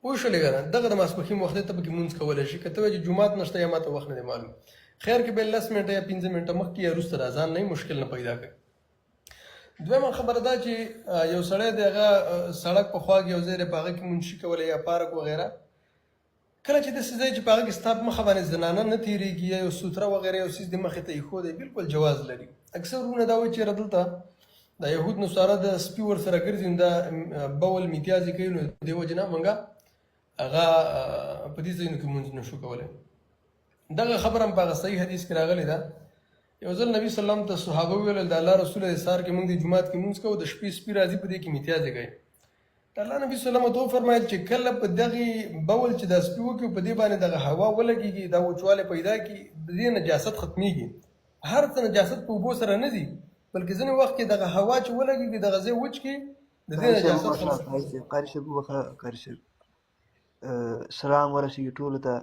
پوه شولې که نه دغه د ماسپښین وخت دی ته پکې مونځ کولی شي که ته وایې چې جومات نشته یا ماته وخت نه دی معلوم خیر کې به 10 منټه یا 15 منټه مخکې یا وروسته د اذان نه مشکل نه پیدا کوي. دویمه خبره دا چې یو سړی د هغه سړک په خوا کې یو ځای دی په هغه کې مونځ شي کولی یا پارک وغیره کله چې داسې ځای چې په هغه کې ستا په مخه باندې زنانه نه تېرېږي یا یو سوتره وغیره یو څیز د مخې ته ایښودی بالکل جواز لري. اکثر وروڼه دا وایي چې یاره دلته د یهود نصارا د سپي ورسره ګرځي نو دا بول میتیازې کوي نو دې وجې نه موږ هغه په دې ځایونو کې مونځ نه شو کولی. دغه خبره هم په هغه صحیح حدیث کې راغلې ده. یو ځل نبي صلی الله علیه وسلم ته صحابه وویل د الله رسول د سهار کې موږ د جومات کې مونځ کوو د شپې سپي راځي په دې کې میتیازې کوي. د الله نبي صلی الله علیه وسلم ته وفرمایل چې کله په دغې بول چې دا سپي وکړي په دې باندې دغه هوا ولګېږي دا وچوالی پیدا کړي د دې نجاست ختمیږي. هر څه نجاست په اوبو سره نه ځي بلکې ځینې وخت کې دغه هوا چې ولګېږي دغه ځای وچ کړي د دې نجاست قاری صاحب سلام ورسېږي ټولو ته